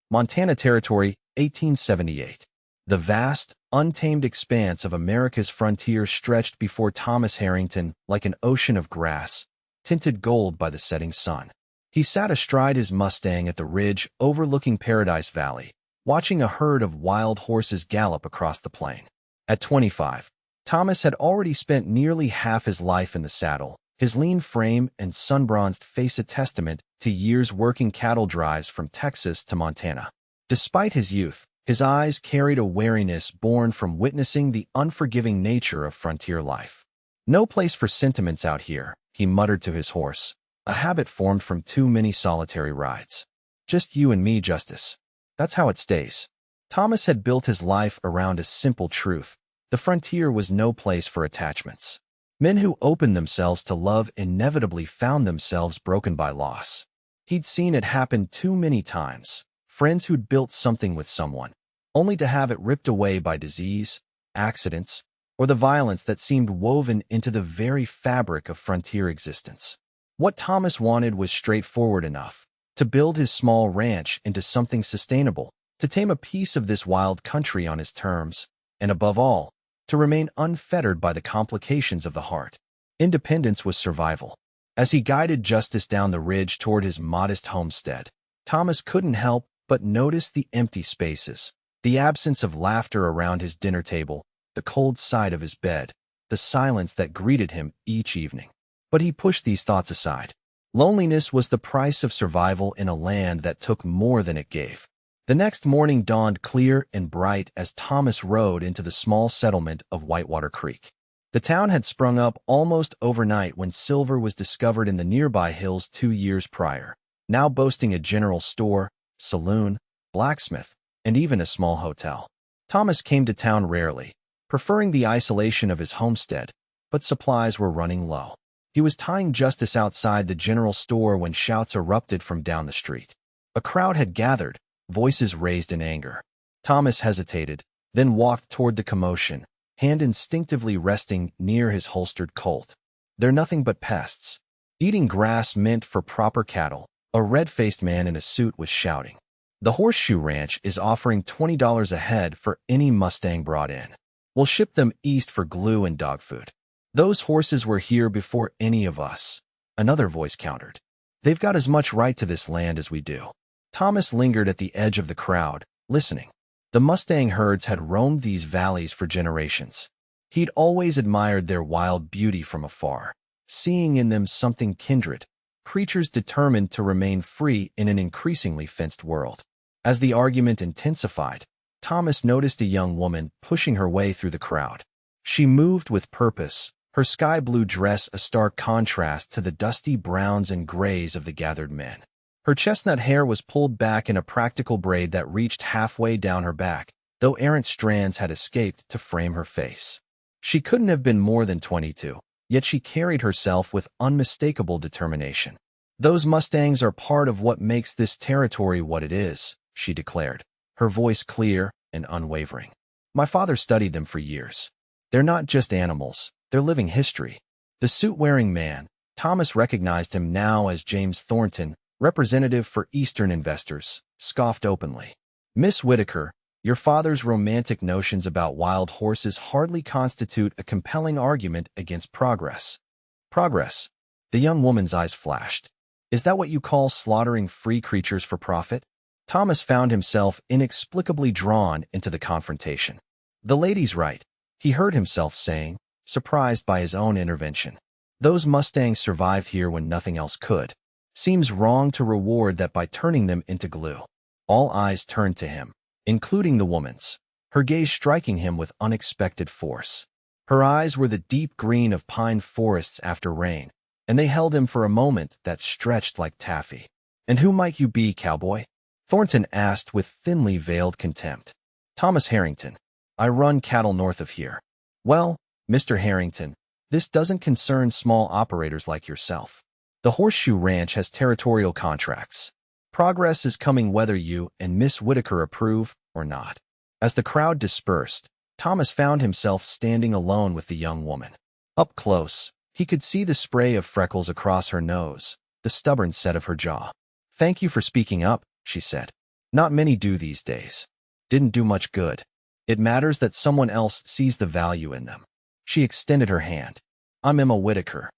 Montana Territory, 1878. The vast, untamed expanse of America's frontier stretched before Thomas Harrington like an ocean of grass, tinted gold by the setting sun. He sat astride his Mustang at the ridge overlooking Paradise Valley, watching a herd of wild horses gallop across the plain. At 25, Thomas had already spent nearly half his life in the saddle, his lean frame and sun-bronzed face a testament to years working cattle drives from Texas to Montana. Despite his youth, his eyes carried a wariness born from witnessing the unforgiving nature of frontier life. "No place for sentiments out here," he muttered to his horse, a habit formed from too many solitary rides. "Just you and me, Justice. That's how it stays." Thomas had built his life around a simple truth. The frontier was no place for attachments. Men who opened themselves to love inevitably found themselves broken by loss. He'd seen it happen too many times. Friends who'd built something with someone, only to have it ripped away by disease, accidents, or the violence that seemed woven into the very fabric of frontier existence. What Thomas wanted was straightforward enough: to build his small ranch into something sustainable, to tame a piece of this wild country on his terms, and above all, to remain unfettered by the complications of the heart. Independence was survival. As he guided Justice down the ridge toward his modest homestead, Thomas couldn't help but notice the empty spaces, the absence of laughter around his dinner table, the cold side of his bed, the silence that greeted him each evening. But he pushed these thoughts aside. Loneliness was the price of survival in a land that took more than it gave. The next morning dawned clear and bright as Thomas rode into the small settlement of Whitewater Creek. The town had sprung up almost overnight when silver was discovered in the nearby hills 2 years prior, now boasting a general store, saloon, blacksmith, and even a small hotel. Thomas came to town rarely, preferring the isolation of his homestead, but supplies were running low. He was tying Justice outside the general store when shouts erupted from down the street. A crowd had gathered, voices raised in anger. Thomas hesitated, then walked toward the commotion, hand instinctively resting near his holstered Colt. "They're nothing but pests, eating grass meant for proper cattle," a red-faced man in a suit was shouting. "The Horseshoe Ranch is offering $20 a head for any Mustang brought in. We'll ship them east for glue and dog food." "Those horses were here before any of us," another voice countered. "They've got as much right to this land as we do." Thomas lingered at the edge of the crowd, listening. The Mustang herds had roamed these valleys for generations. He'd always admired their wild beauty from afar, seeing in them something kindred, creatures determined to remain free in an increasingly fenced world. As the argument intensified, Thomas noticed a young woman pushing her way through the crowd. She moved with purpose, her sky-blue dress a stark contrast to the dusty browns and grays of the gathered men. Her chestnut hair was pulled back in a practical braid that reached halfway down her back, though errant strands had escaped to frame her face. She couldn't have been more than 22, yet she carried herself with unmistakable determination. "Those Mustangs are part of what makes this territory what it is," she declared, her voice clear and unwavering. "My father studied them for years. They're not just animals, they're living history." The suit-wearing man, Thomas recognized him now as James Thornton, representative for Eastern investors, scoffed openly. "Miss Whitaker, your father's romantic notions about wild horses hardly constitute a compelling argument against progress." "Progress?" The young woman's eyes flashed. "Is that what you call slaughtering free creatures for profit?" Thomas found himself inexplicably drawn into the confrontation. "The lady's right," he heard himself saying, surprised by his own intervention. "Those Mustangs survived here when nothing else could. Seems wrong to reward that by turning them into glue." All eyes turned to him, including the woman's, her gaze striking him with unexpected force. Her eyes were the deep green of pine forests after rain, and they held him for a moment that stretched like taffy. "And who might you be, cowboy?" Thornton asked with thinly veiled contempt. "Thomas Harrington. I run cattle north of here." "Well, Mr. Harrington, this doesn't concern small operators like yourself. The Horseshoe Ranch has territorial contracts. Progress is coming whether you and Miss Whitaker approve or not." As the crowd dispersed, Thomas found himself standing alone with the young woman. Up close, he could see the spray of freckles across her nose, the stubborn set of her jaw. "Thank you for speaking up," she said. Not many do these days. Didn't do much good. It matters that someone else sees the value in them. She extended her hand. I'm Emma Whitaker.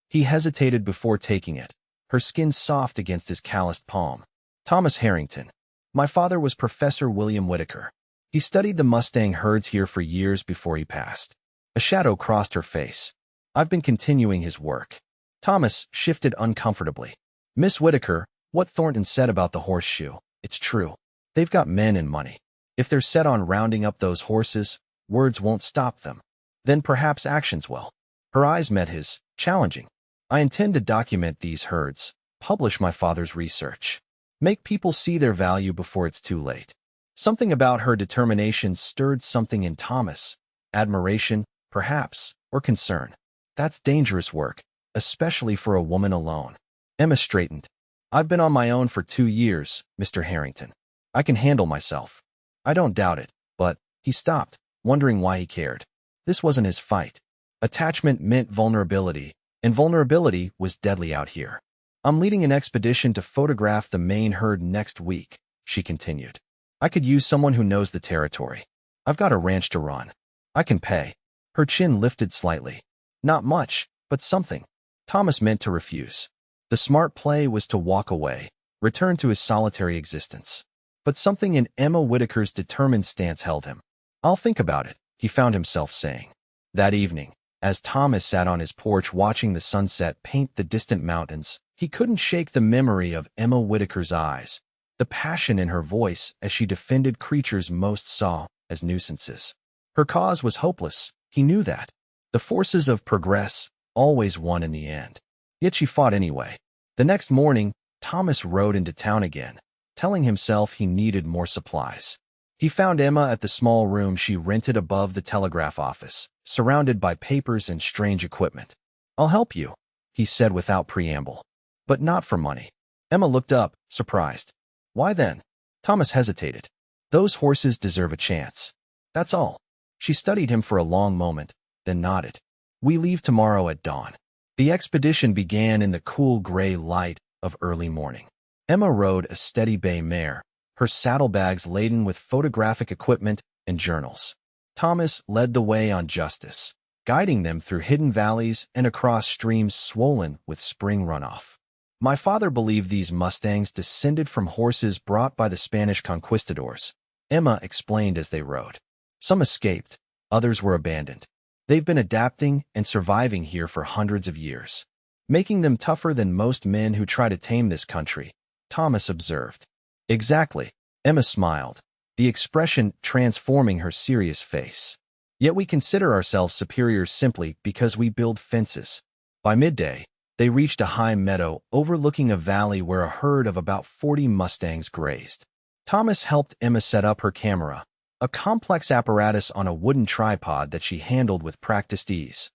He hesitated before taking it, her skin soft against his calloused palm. Thomas Harrington. My father was Professor William Whitaker. He studied the Mustang herds here for years before he passed. A shadow crossed her face. I've been continuing his work. Thomas shifted uncomfortably. Miss Whitaker, what Thornton said about the horseshoe, it's true. They've got men and money. If they're set on rounding up those horses, words won't stop them. Then perhaps actions will. Her eyes met his, challenging. I intend to document these herds, publish my father's research, make people see their value before it's too late. Something about her determination stirred something in Thomas. Admiration, perhaps, or concern. That's dangerous work, especially for a woman alone. Emma straightened. I've been on my own for 2 years, Mr. Harrington. I can handle myself. I don't doubt it, but he stopped, wondering why he cared. This wasn't his fight. Attachment meant vulnerability, and vulnerability was deadly out here. I'm leading an expedition to photograph the main herd next week, she continued. I could use someone who knows the territory. I've got a ranch to run. I can pay. Her chin lifted slightly. Not much, but something. Thomas meant to refuse. The smart play was to walk away, return to his solitary existence. But something in Emma Whitaker's determined stance held him. I'll think about it, he found himself saying. That evening, as Thomas sat on his porch watching the sunset paint the distant mountains, he couldn't shake the memory of Emma Whitaker's eyes, the passion in her voice as she defended creatures most saw as nuisances. Her cause was hopeless, he knew that. The forces of progress always won in the end. Yet she fought anyway. The next morning, Thomas rode into town again, telling himself he needed more supplies. He found Emma at the small room she rented above the telegraph office, surrounded by papers and strange equipment. I'll help you, he said without preamble. But not for money. Emma looked up, surprised. Why then? Thomas hesitated. Those horses deserve a chance. That's all. She studied him for a long moment, then nodded. We leave tomorrow at dawn. The expedition began in the cool gray light of early morning. Emma rode a steady bay mare, her saddlebags laden with photographic equipment and journals. Thomas led the way on justice, guiding them through hidden valleys and across streams swollen with spring runoff. My father believed these Mustangs descended from horses brought by the Spanish conquistadors, Emma explained as they rode. Some escaped, others were abandoned. They've been adapting and surviving here for hundreds of years, making them tougher than most men who try to tame this country, Thomas observed. Exactly, Emma smiled, the expression transforming her serious face. Yet we consider ourselves superior simply because we build fences. By midday, they reached a high meadow overlooking a valley where a herd of about 40 Mustangs grazed. Thomas helped Emma set up her camera, a complex apparatus on a wooden tripod that she handled with practiced ease.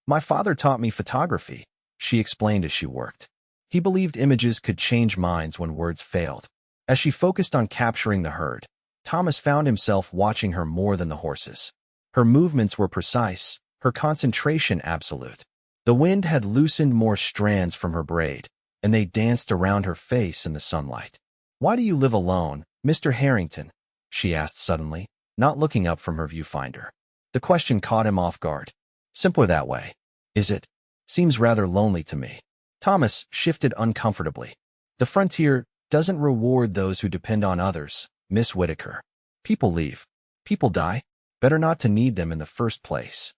My father taught me photography, she explained as she worked. He believed images could change minds when words failed. As she focused on capturing the herd, Thomas found himself watching her more than the horses. Her movements were precise, her concentration absolute. The wind had loosened more strands from her braid, and they danced around her face in the sunlight. Why do you live alone, Mr. Harrington? She asked suddenly, not looking up from her viewfinder. The question caught him off guard. Simpler that way. Is it? Seems rather lonely to me. Thomas shifted uncomfortably. The frontier doesn't reward those who depend on others, Miss Whitaker. People leave. People die. Better not to need them in the first place.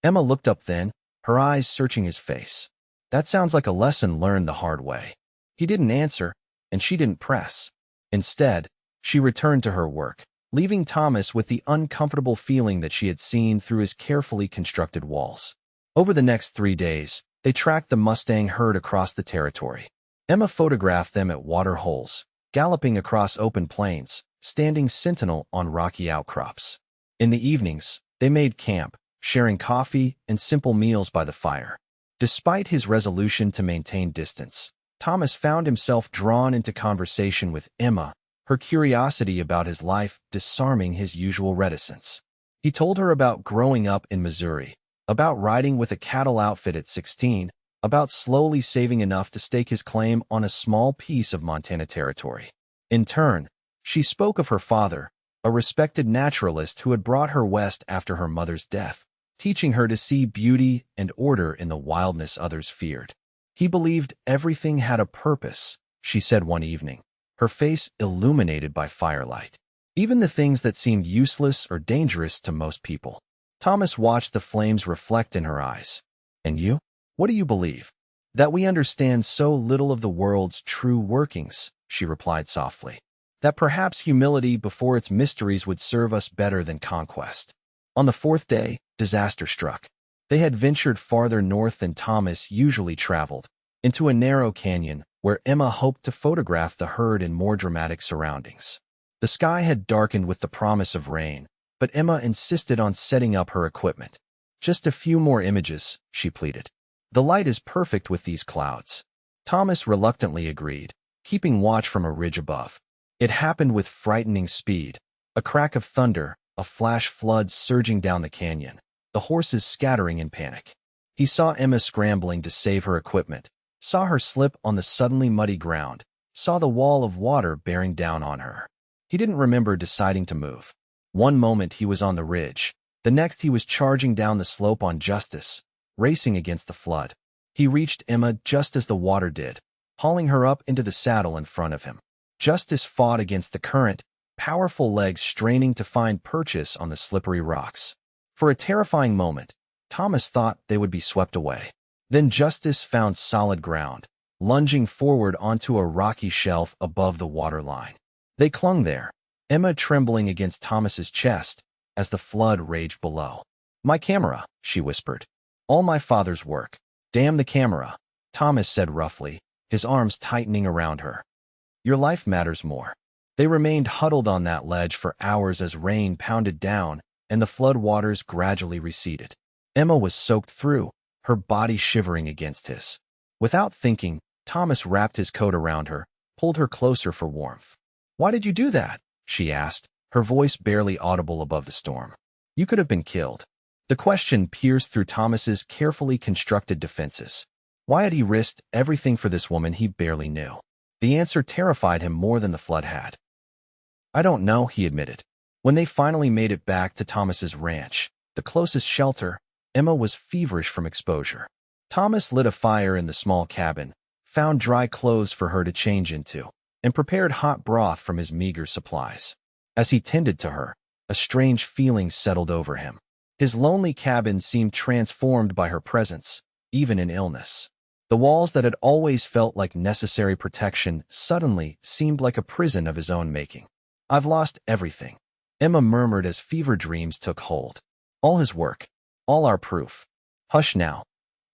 Emma looked up then, her eyes searching his face. That sounds like a lesson learned the hard way. He didn't answer, and she didn't press. Instead, she returned to her work, leaving Thomas with the uncomfortable feeling that she had seen through his carefully constructed walls. Over the next 3 days, they tracked the Mustang herd across the territory. Emma photographed them at water holes, galloping across open plains, standing sentinel on rocky outcrops. In the evenings, they made camp, sharing coffee and simple meals by the fire. Despite his resolution to maintain distance, Thomas found himself drawn into conversation with Emma, her curiosity about his life disarming his usual reticence. He told her about growing up in Missouri, about riding with a cattle outfit at 16, about slowly saving enough to stake his claim on a small piece of Montana territory. In turn, she spoke of her father, a respected naturalist who had brought her west after her mother's death, teaching her to see beauty and order in the wildness others feared. He believed everything had a purpose, she said one evening, her face illuminated by firelight. Even the things that seemed useless or dangerous to most people. Thomas watched the flames reflect in her eyes. And you? What do you believe? That we understand so little of the world's true workings, she replied softly. That perhaps humility before its mysteries would serve us better than conquest. On the fourth day, disaster struck. They had ventured farther north than Thomas usually traveled, into a narrow canyon where Emma hoped to photograph the herd in more dramatic surroundings. The sky had darkened with the promise of rain, but Emma insisted on setting up her equipment. Just a few more images, she pleaded. The light is perfect with these clouds. Thomas reluctantly agreed, keeping watch from a ridge above. It happened with frightening speed. A crack of thunder, a flash flood surging down the canyon, the horses scattering in panic. He saw Emma scrambling to save her equipment, saw her slip on the suddenly muddy ground, saw the wall of water bearing down on her. He didn't remember deciding to move. One moment he was on the ridge, the next he was charging down the slope on Justice, racing against the flood. He reached Emma just as the water did, hauling her up into the saddle in front of him. Justice fought against the current, powerful legs straining to find purchase on the slippery rocks. For a terrifying moment, Thomas thought they would be swept away. Then Justice found solid ground, lunging forward onto a rocky shelf above the waterline. They clung there, Emma trembling against Thomas's chest as the flood raged below. "My camera," she whispered. "All my father's work. Damn the camera," Thomas said roughly, his arms tightening around her. "Your life matters more." They remained huddled on that ledge for hours as rain pounded down and the flood waters gradually receded. Emma was soaked through, her body shivering against his. Without thinking, Thomas wrapped his coat around her, pulled her closer for warmth. "Why did you do that?" she asked, her voice barely audible above the storm. "You could have been killed." The question pierced through Thomas's carefully constructed defenses. Why had he risked everything for this woman he barely knew? The answer terrified him more than the flood had. "I don't know," he admitted. When they finally made it back to Thomas's ranch, the closest shelter, Emma was feverish from exposure. Thomas lit a fire in the small cabin, found dry clothes for her to change into, and prepared hot broth from his meager supplies. As he tended to her, a strange feeling settled over him. His lonely cabin seemed transformed by her presence, even in illness. The walls that had always felt like necessary protection suddenly seemed like a prison of his own making. "I've lost everything," Emma murmured as fever dreams took hold. "All his work. All our proof." "Hush now,"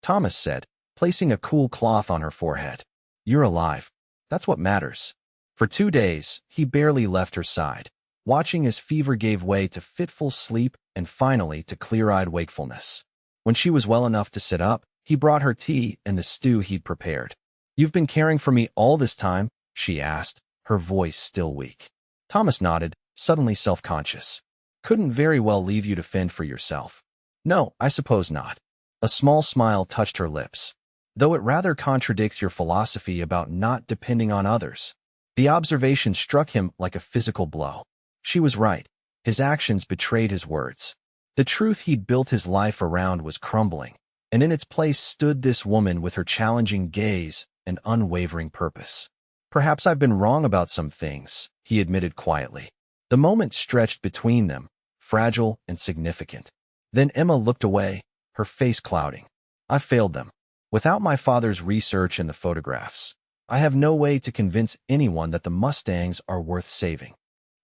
Thomas said, placing a cool cloth on her forehead. "You're alive. That's what matters." For 2 days, he barely left her side, watching as fever gave way to fitful sleep and finally to clear-eyed wakefulness. When she was well enough to sit up, he brought her tea and the stew he'd prepared. "You've been caring for me all this time?" she asked, her voice still weak. Thomas nodded, suddenly self-conscious. "Couldn't very well leave you to fend for yourself." "No, I suppose not." A small smile touched her lips. "Though it rather contradicts your philosophy about not depending on others." The observation struck him like a physical blow. She was right. His actions betrayed his words. The truth he'd built his life around was crumbling, and in its place stood this woman with her challenging gaze and unwavering purpose. "Perhaps I've been wrong about some things," he admitted quietly. The moment stretched between them, fragile and significant. Then Emma looked away, her face clouding. "I failed them. Without my father's research and the photographs, I have no way to convince anyone that the Mustangs are worth saving."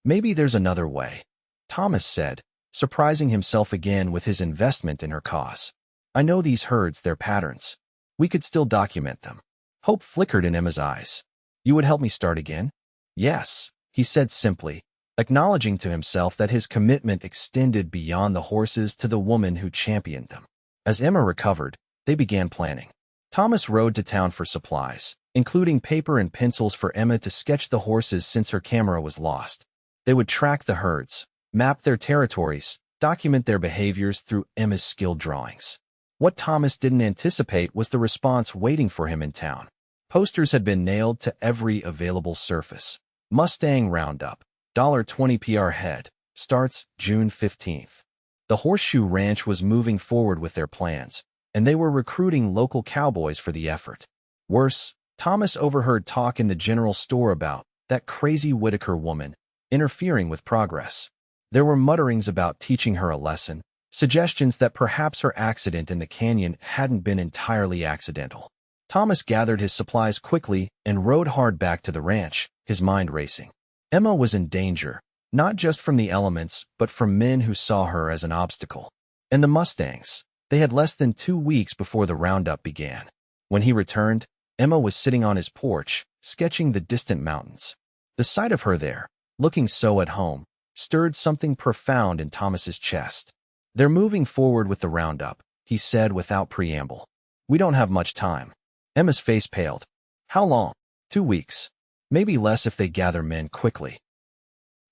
"Maybe there's another way," Thomas said, surprising himself again with his investment in her cause. "I know these herds, their patterns. We could still document them." Hope flickered in Emma's eyes. "You would help me start again?" "Yes," he said simply, acknowledging to himself that his commitment extended beyond the horses to the woman who championed them. As Emma recovered, they began planning. Thomas rode to town for supplies, including paper and pencils for Emma to sketch the horses since her camera was lost. They would track the herds, map their territories, document their behaviors through Emma's skilled drawings. What Thomas didn't anticipate was the response waiting for him in town. Posters had been nailed to every available surface. Mustang Roundup, $20 per head, starts June 15th. The Horseshoe Ranch was moving forward with their plans, and they were recruiting local cowboys for the effort. Worse, Thomas overheard talk in the general store about that crazy Whitaker woman interfering with progress. There were mutterings about teaching her a lesson, suggestions that perhaps her accident in the canyon hadn't been entirely accidental. Thomas gathered his supplies quickly and rode hard back to the ranch, his mind racing. Emma was in danger, not just from the elements, but from men who saw her as an obstacle. And the Mustangs. They had less than 2 weeks before the roundup began. When he returned, Emma was sitting on his porch, sketching the distant mountains. The sight of her there, looking so at home, stirred something profound in Thomas's chest. "They're moving forward with the roundup," he said without preamble. "We don't have much time." Emma's face paled. "How long?" 2 weeks. Maybe less if they gather men quickly."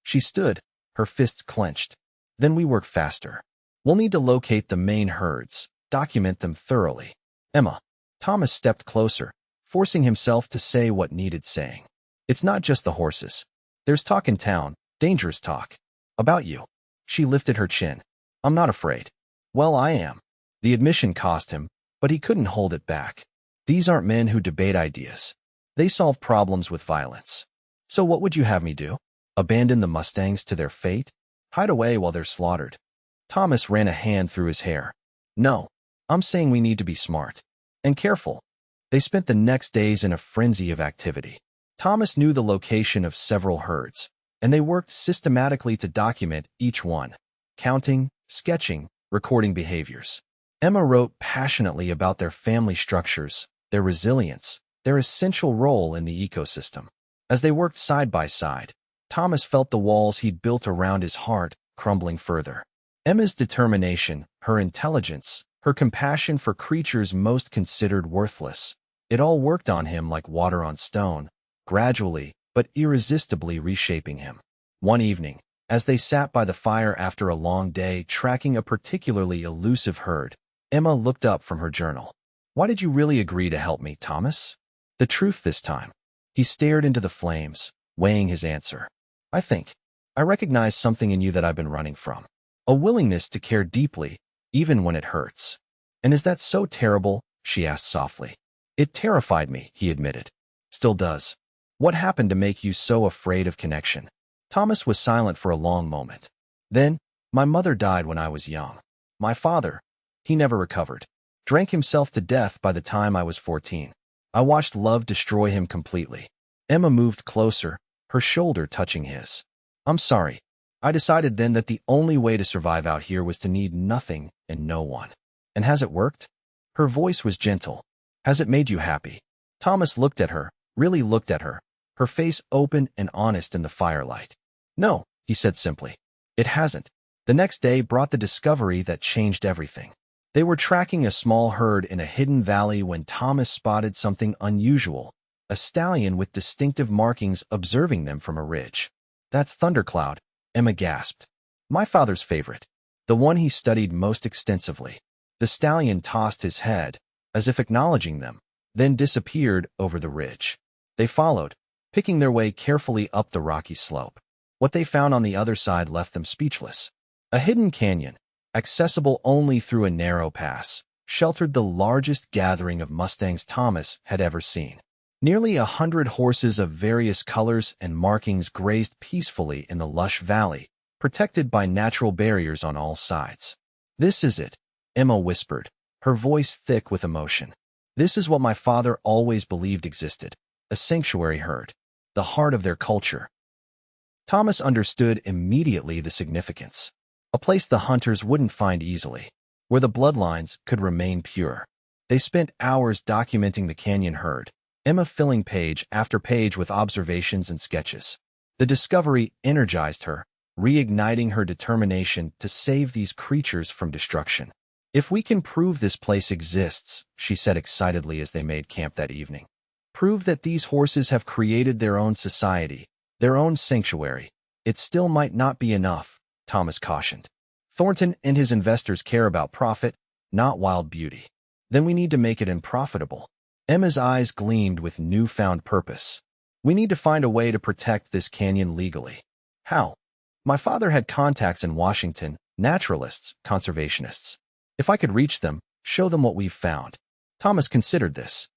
She stood, her fists clenched. "Then we work faster. We'll need to locate the main herds, document them thoroughly." "Emma." Thomas stepped closer, forcing himself to say what needed saying. "It's not just the horses. There's talk in town, dangerous talk. About you." She lifted her chin. "I'm not afraid." "Well, I am." The admission cost him, but he couldn't hold it back. These aren't men who debate ideas. They solve problems with violence. "So what would you have me do? Abandon the Mustangs to their fate? Hide away while they're slaughtered?" Thomas ran a hand through his hair. "No, I'm saying we need to be smart. And careful." They spent the next days in a frenzy of activity. Thomas knew the location of several herds, and they worked systematically to document each one, counting, sketching, recording behaviors. Emma wrote passionately about their family structures, their resilience, their essential role in the ecosystem. As they worked side by side, Thomas felt the walls he'd built around his heart crumbling further. Emma's determination, her intelligence, her compassion for creatures most considered worthless, it all worked on him like water on stone, gradually but irresistibly reshaping him. One evening, as they sat by the fire after a long day tracking a particularly elusive herd, Emma looked up from her journal. "Why did you really agree to help me, Thomas?" "The truth this time." He stared into the flames, weighing his answer. I recognize something in you that I've been running from. A willingness to care deeply, even when it hurts." "And is that so terrible?" she asked softly. "It terrified me," he admitted. "Still does. What happened to make you so afraid of connection?" Thomas was silent for a long moment. "Then, my mother died when I was young. My father, he never recovered. Drank himself to death by the time I was 14. I watched love destroy him completely." Emma moved closer, her shoulder touching his. "I'm sorry. I decided then that the only way to survive out here was to need nothing and no one." "And has it worked?" Her voice was gentle. "Has it made you happy?" Thomas looked at her, really looked at her, her face open and honest in the firelight. "No," he said simply. "It hasn't." The next day brought the discovery that changed everything. They were tracking a small herd in a hidden valley when Thomas spotted something unusual, a stallion with distinctive markings observing them from a ridge. "That's Thundercloud," Emma gasped. "My father's favorite. The one he studied most extensively." The stallion tossed his head, as if acknowledging them, then disappeared over the ridge. They followed, picking their way carefully up the rocky slope. What they found on the other side left them speechless. A hidden canyon, accessible only through a narrow pass, sheltered the largest gathering of Mustangs Thomas had ever seen. Nearly 100 horses of various colors and markings grazed peacefully in the lush valley, protected by natural barriers on all sides. "This is it," Emma whispered, her voice thick with emotion. "This is what my father always believed existed, a sanctuary herd, the heart of their culture." Thomas understood immediately the significance. A place the hunters wouldn't find easily, where the bloodlines could remain pure. They spent hours documenting the canyon herd, Emma filling page after page with observations and sketches. The discovery energized her, reigniting her determination to save these creatures from destruction. "If we can prove this place exists," she said excitedly as they made camp that evening, "prove that these horses have created their own society, their own sanctuary, it still might not be enough," Thomas cautioned. "Thornton and his investors care about profit, not wild beauty. Then we need to make it unprofitable." Emma's eyes gleamed with newfound purpose. We need to find a way to protect this canyon legally. How? My father had contacts in Washington, naturalists, conservationists. If I could reach them, show them what we've found. Thomas considered this.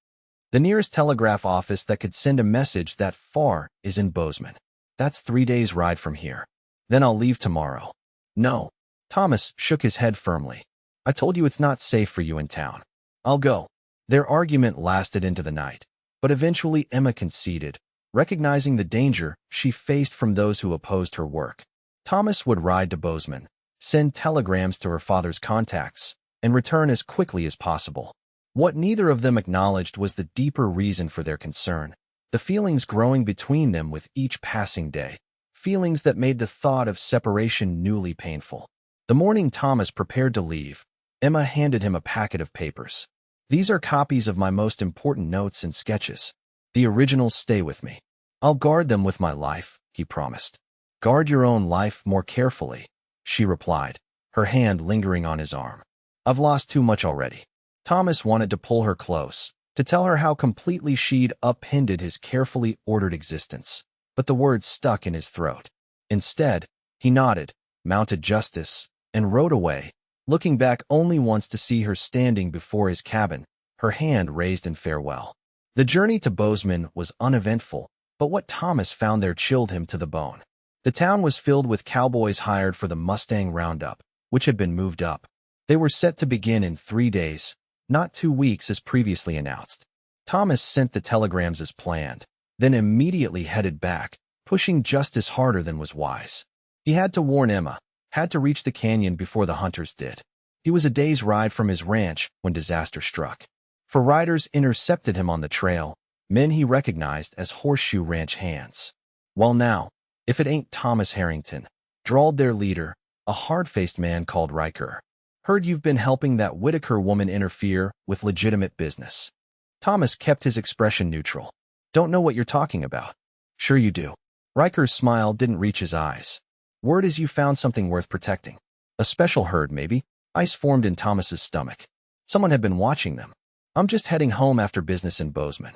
The nearest telegraph office that could send a message that far is in Bozeman. That's 3 days' ride from here. Then I'll leave tomorrow. No. Thomas shook his head firmly. I told you it's not safe for you in town. I'll go. Their argument lasted into the night, but eventually Emma conceded, recognizing the danger she faced from those who opposed her work. Thomas would ride to Bozeman, send telegrams to her father's contacts, and return as quickly as possible. What neither of them acknowledged was the deeper reason for their concern, the feelings growing between them with each passing day, feelings that made the thought of separation newly painful. The morning Thomas prepared to leave, Emma handed him a packet of papers. These are copies of my most important notes and sketches. The originals stay with me. I'll guard them with my life, he promised. Guard your own life more carefully, she replied, her hand lingering on his arm. I've lost too much already. Thomas wanted to pull her close, to tell her how completely she'd upended his carefully ordered existence, but the words stuck in his throat. Instead, he nodded, mounted Justice, and rode away, looking back only once to see her standing before his cabin, her hand raised in farewell. The journey to Bozeman was uneventful, but what Thomas found there chilled him to the bone. The town was filled with cowboys hired for the Mustang roundup, which had been moved up. They were set to begin in 3 days, not 2 weeks as previously announced. Thomas sent the telegrams as planned, then immediately headed back, pushing Justice harder than was wise. He had to warn Emma, had to reach the canyon before the hunters did. He was a day's ride from his ranch when disaster struck. For riders intercepted him on the trail, men he recognized as Horseshoe Ranch hands. Well now, if it ain't Thomas Harrington, drawled their leader, a hard-faced man called Riker. Heard you've been helping that Whitaker woman interfere with legitimate business. Thomas kept his expression neutral. Don't know what you're talking about. Sure you do. Riker's smile didn't reach his eyes. Word is you found something worth protecting. A special herd, maybe. Ice formed in Thomas's stomach. Someone had been watching them. I'm just heading home after business in Bozeman.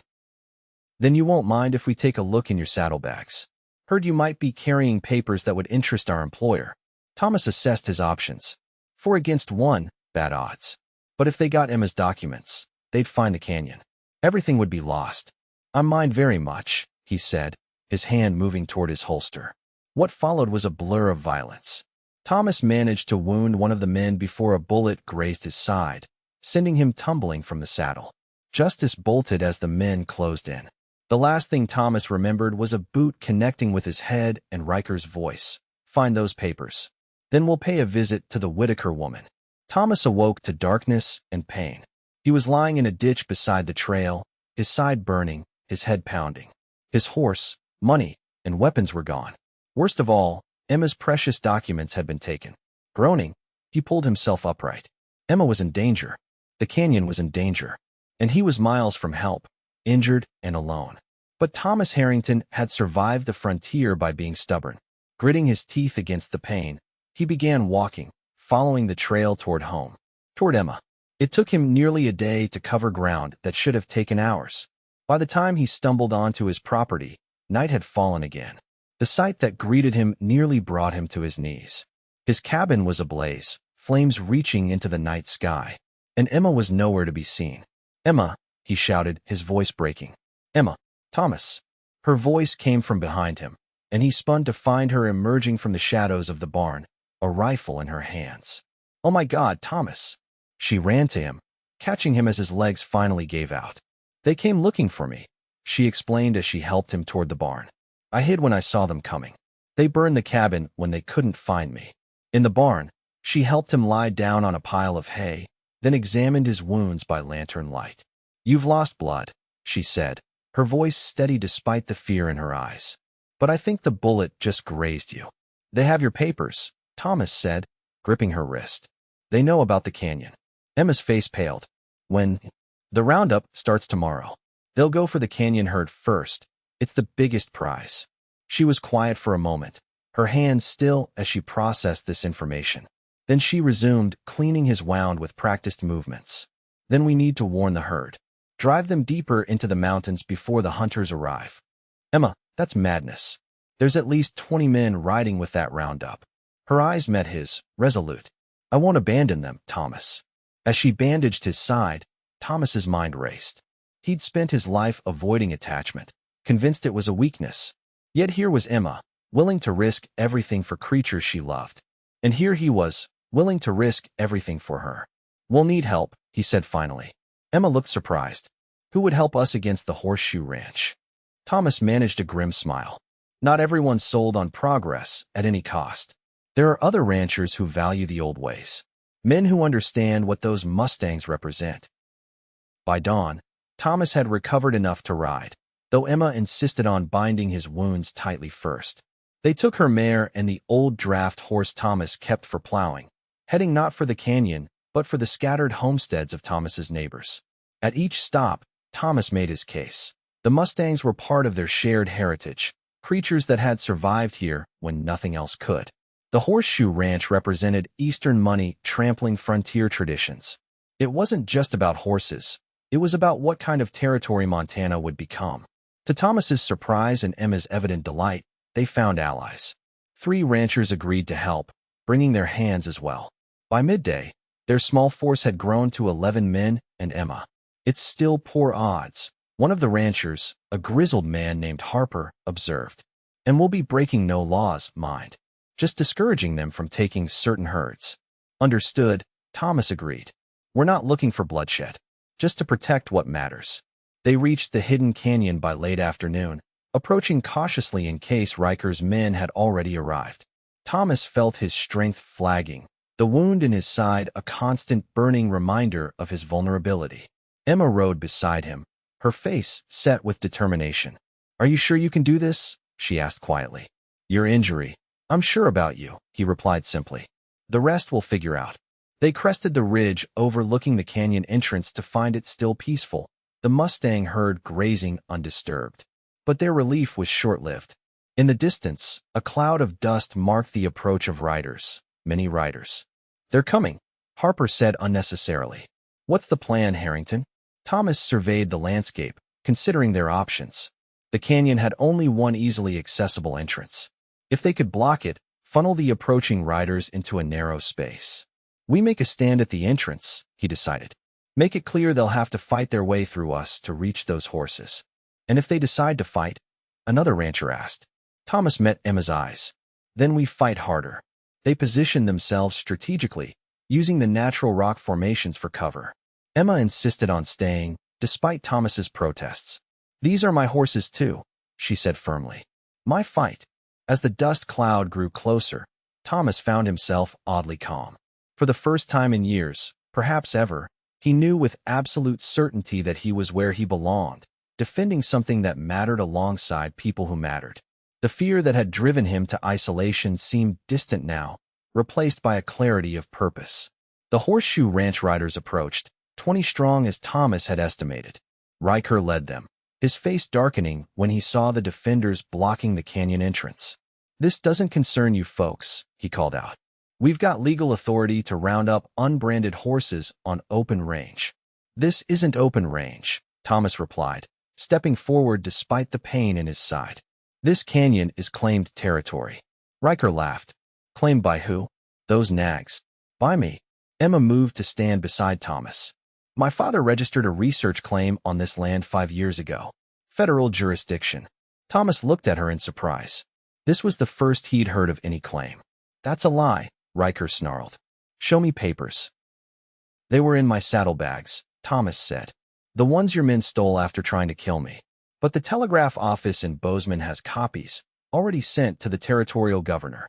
Then you won't mind if we take a look in your saddlebags. Heard you might be carrying papers that would interest our employer. Thomas assessed his options. 4 against 1, bad odds. But if they got Emma's documents, they'd find the canyon. Everything would be lost. I mind very much, he said, his hand moving toward his holster. What followed was a blur of violence. Thomas managed to wound one of the men before a bullet grazed his side, sending him tumbling from the saddle. Justice bolted as the men closed in. The last thing Thomas remembered was a boot connecting with his head and Riker's voice. Find those papers. Then we'll pay a visit to the Whitaker woman. Thomas awoke to darkness and pain. He was lying in a ditch beside the trail, his side burning, his head pounding. His horse, money, and weapons were gone. Worst of all, Emma's precious documents had been taken. Groaning, he pulled himself upright. Emma was in danger. The canyon was in danger. And he was miles from help, injured and alone. But Thomas Harrington had survived the frontier by being stubborn. Gritting his teeth against the pain, he began walking, following the trail toward home, toward Emma. It took him nearly a day to cover ground that should have taken hours. By the time he stumbled onto his property, night had fallen again. The sight that greeted him nearly brought him to his knees. His cabin was ablaze, flames reaching into the night sky, and Emma was nowhere to be seen. Emma, he shouted, his voice breaking. Emma, Thomas. Her voice came from behind him, and he spun to find her emerging from the shadows of the barn, a rifle in her hands. Oh my God, Thomas! She ran to him, catching him as his legs finally gave out. They came looking for me, she explained as she helped him toward the barn. I hid when I saw them coming. They burned the cabin when they couldn't find me. In the barn, she helped him lie down on a pile of hay, then examined his wounds by lantern light. You've lost blood, she said, her voice steady despite the fear in her eyes. But I think the bullet just grazed you. They have your papers, Thomas said, gripping her wrist. They know about the canyon. Emma's face paled. When the roundup starts tomorrow, they'll go for the canyon herd first. It's the biggest prize. She was quiet for a moment, her hands still as she processed this information. Then she resumed, cleaning his wound with practiced movements. Then we need to warn the herd. Drive them deeper into the mountains before the hunters arrive. Emma, that's madness. There's at least 20 men riding with that roundup. Her eyes met his, resolute. I won't abandon them, Thomas. As she bandaged his side, Thomas's mind raced. He'd spent his life avoiding attachment, convinced it was a weakness. Yet here was Emma, willing to risk everything for creatures she loved. And here he was, willing to risk everything for her. We'll need help, he said finally. Emma looked surprised. Who would help us against the Horseshoe Ranch? Thomas managed a grim smile. Not everyone sold on progress at any cost. There are other ranchers who value the old ways. Men who understand what those Mustangs represent. By dawn, Thomas had recovered enough to ride, though Emma insisted on binding his wounds tightly first. They took her mare and the old draft horse Thomas kept for plowing, heading not for the canyon, but for the scattered homesteads of Thomas's neighbors. At each stop, Thomas made his case. The Mustangs were part of their shared heritage, creatures that had survived here when nothing else could. The Horseshoe Ranch represented Eastern money trampling frontier traditions. It wasn't just about horses. It was about what kind of territory Montana would become. To Thomas's surprise and Emma's evident delight, they found allies. 3 ranchers agreed to help, bringing their hands as well. By midday, their small force had grown to 11 men and Emma. It's still poor odds, one of the ranchers, a grizzled man named Harper, observed. And we'll be breaking no laws, mind. Just discouraging them from taking certain herds. Understood, Thomas agreed. We're not looking for bloodshed, just to protect what matters. They reached the hidden canyon by late afternoon, approaching cautiously in case Riker's men had already arrived. Thomas felt his strength flagging, the wound in his side a constant burning reminder of his vulnerability. Emma rode beside him, her face set with determination. Are you sure you can do this? She asked quietly. Your injury. I'm sure about you, he replied simply. The rest we'll figure out. They crested the ridge overlooking the canyon entrance to find it still peaceful, the Mustang herd grazing undisturbed. But their relief was short-lived. In the distance, a cloud of dust marked the approach of riders, many riders. They're coming, Harper said unnecessarily. What's the plan, Harrington? Thomas surveyed the landscape, considering their options. The canyon had only one easily accessible entrance. If they could block it, funnel the approaching riders into a narrow space. We make a stand at the entrance, he decided. Make it clear they'll have to fight their way through us to reach those horses. And if they decide to fight? Another rancher asked. Thomas met Emma's eyes. Then we fight harder. They positioned themselves strategically, using the natural rock formations for cover. Emma insisted on staying, despite Thomas's protests. These are my horses too, she said firmly. My fight. As the dust cloud grew closer, Thomas found himself oddly calm. For the first time in years, perhaps ever, he knew with absolute certainty that he was where he belonged, defending something that mattered alongside people who mattered. The fear that had driven him to isolation seemed distant now, replaced by a clarity of purpose. The Horseshoe Ranch riders approached, 20 strong as Thomas had estimated. Riker led them, his face darkening when he saw the defenders blocking the canyon entrance. This doesn't concern you folks, he called out. We've got legal authority to round up unbranded horses on open range. This isn't open range, Thomas replied, stepping forward despite the pain in his side. This canyon is claimed territory. Riker laughed. Claimed by who? Those nags. By me. Emma moved to stand beside Thomas. My father registered a research claim on this land 5 years ago. Federal jurisdiction. Thomas looked at her in surprise. This was the first he'd heard of any claim. That's a lie, Riker snarled. Show me papers. They were in my saddlebags, Thomas said. The ones your men stole after trying to kill me. But the telegraph office in Bozeman has copies, already sent to the territorial governor.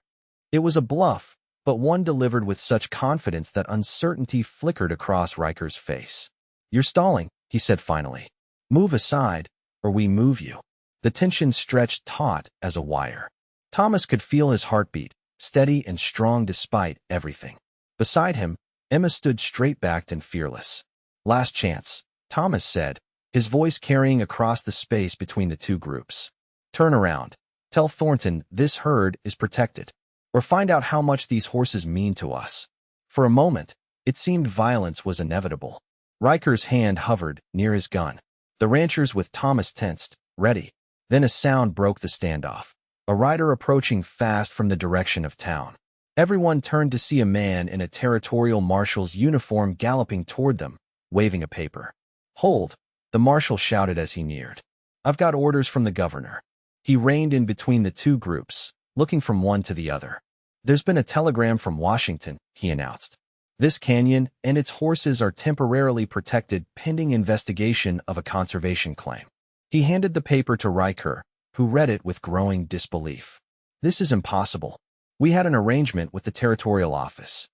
It was a bluff, but one delivered with such confidence that uncertainty flickered across Riker's face. You're stalling, he said finally. Move aside, or we move you. The tension stretched taut as a wire. Thomas could feel his heartbeat, steady and strong despite everything. Beside him, Emma stood straight-backed and fearless. Last chance, Thomas said, his voice carrying across the space between the two groups. Turn around. Tell Thornton this herd is protected. Or find out how much these horses mean to us. For a moment, it seemed violence was inevitable. Riker's hand hovered near his gun. The ranchers with Thomas tensed, ready. Then a sound broke the standoff. A rider approaching fast from the direction of town. Everyone turned to see a man in a territorial marshal's uniform galloping toward them, waving a paper. "Hold!" the marshal shouted as he neared. "I've got orders from the governor." He reined in between the two groups, looking from one to the other. "There's been a telegram from Washington," he announced. "This canyon and its horses are temporarily protected pending investigation of a conservation claim." He handed the paper to Riker, who read it with growing disbelief. "This is impossible. We had an arrangement with the territorial office."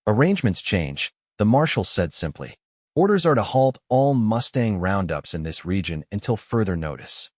"Arrangements change," the marshal said simply. "Orders are to halt all Mustang roundups in this region until further notice."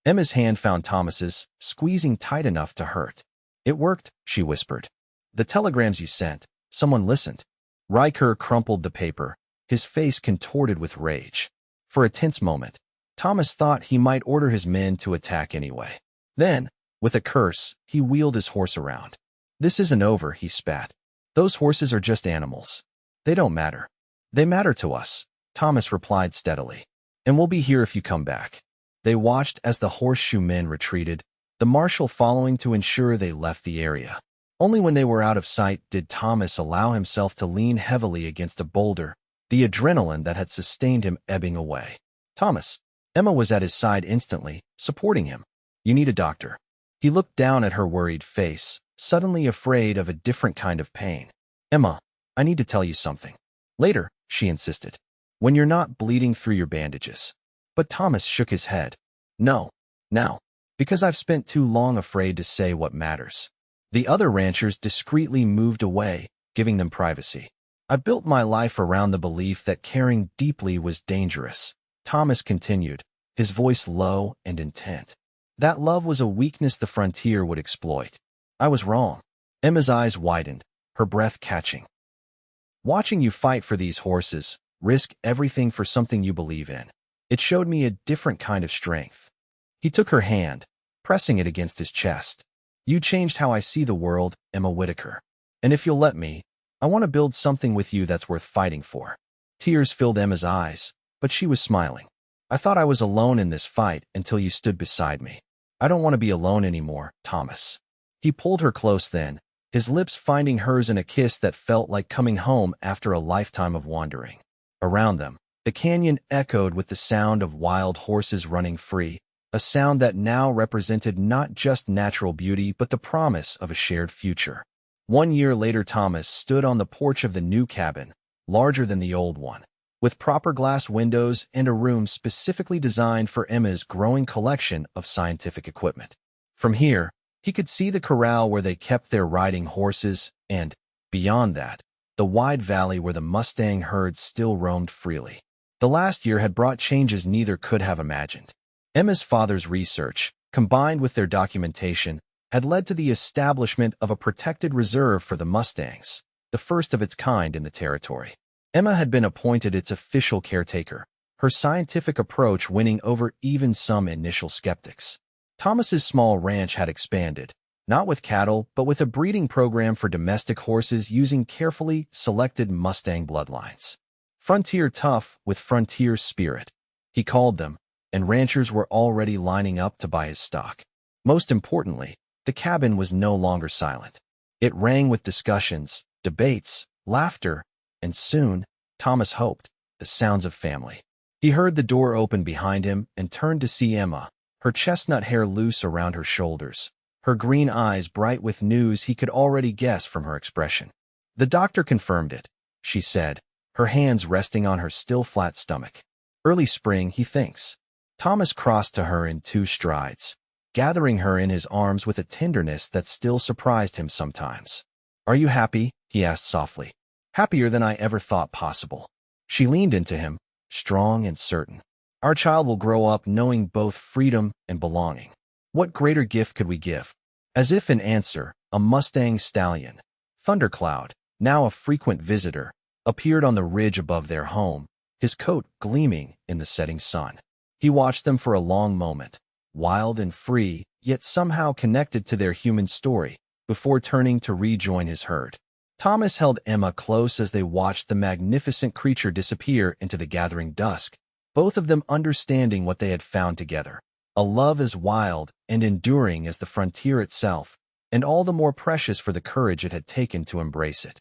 Emma's hand found Thomas's, squeezing tight enough to hurt. "It worked," she whispered. "The telegrams you sent, someone listened." Riker crumpled the paper, his face contorted with rage. For a tense moment, Thomas thought he might order his men to attack anyway. Then, with a curse, he wheeled his horse around. "This isn't over," he spat. "Those horses are just animals. They don't matter." "They matter to us," Thomas replied steadily. "And we'll be here if you come back." They watched as the horseshoe men retreated, the marshal following to ensure they left the area. Only when they were out of sight did Thomas allow himself to lean heavily against a boulder, the adrenaline that had sustained him ebbing away. "Thomas." Emma was at his side instantly, supporting him. "You need a doctor." He looked down at her worried face, suddenly afraid of a different kind of pain. "Emma, I need to tell you something." "Later," she insisted. "When you're not bleeding through your bandages." But Thomas shook his head. "No, now. Because I've spent too long afraid to say what matters." The other ranchers discreetly moved away, giving them privacy. "I built my life around the belief that caring deeply was dangerous," Thomas continued, his voice low and intent. "That love was a weakness the frontier would exploit. I was wrong." Emma's eyes widened, her breath catching. "Watching you fight for these horses, risk everything for something you believe in, it showed me a different kind of strength." He took her hand, pressing it against his chest. "You changed how I see the world, Emma Whitaker. And if you'll let me, I want to build something with you that's worth fighting for." Tears filled Emma's eyes, but she was smiling. "I thought I was alone in this fight until you stood beside me. I don't want to be alone anymore, Thomas." He pulled her close then, his lips finding hers in a kiss that felt like coming home after a lifetime of wandering. Around them, the canyon echoed with the sound of wild horses running free, a sound that now represented not just natural beauty but the promise of a shared future. 1 year later, Thomas stood on the porch of the new cabin, larger than the old one, with proper glass windows and a room specifically designed for Emma's growing collection of scientific equipment. From here, he could see the corral where they kept their riding horses and, beyond that, the wide valley where the Mustang herds still roamed freely. The last year had brought changes neither could have imagined. Emma's father's research, combined with their documentation, had led to the establishment of a protected reserve for the Mustangs, the first of its kind in the territory. Emma had been appointed its official caretaker, her scientific approach winning over even some initial skeptics. Thomas's small ranch had expanded, not with cattle, but with a breeding program for domestic horses using carefully selected Mustang bloodlines. Frontier tough with frontier spirit, he called them, and ranchers were already lining up to buy his stock. Most importantly, the cabin was no longer silent. It rang with discussions, debates, laughter, and soon, Thomas hoped, the sounds of family. He heard the door open behind him and turned to see Emma, her chestnut hair loose around her shoulders, her green eyes bright with news he could already guess from her expression. "The doctor confirmed it," she said, her hands resting on her still flat stomach. "Early spring, he thinks." Thomas crossed to her in 2 strides, gathering her in his arms with a tenderness that still surprised him sometimes. "Are you happy?" he asked softly. "Happier than I ever thought possible." She leaned into him, strong and certain. "Our child will grow up knowing both freedom and belonging. What greater gift could we give?" As if in answer, a Mustang stallion, Thundercloud, now a frequent visitor, appeared on the ridge above their home, his coat gleaming in the setting sun. He watched them for a long moment, wild and free, yet somehow connected to their human story, before turning to rejoin his herd. Thomas held Emma close as they watched the magnificent creature disappear into the gathering dusk, both of them understanding what they had found together, a love as wild and enduring as the frontier itself, and all the more precious for the courage it had taken to embrace it.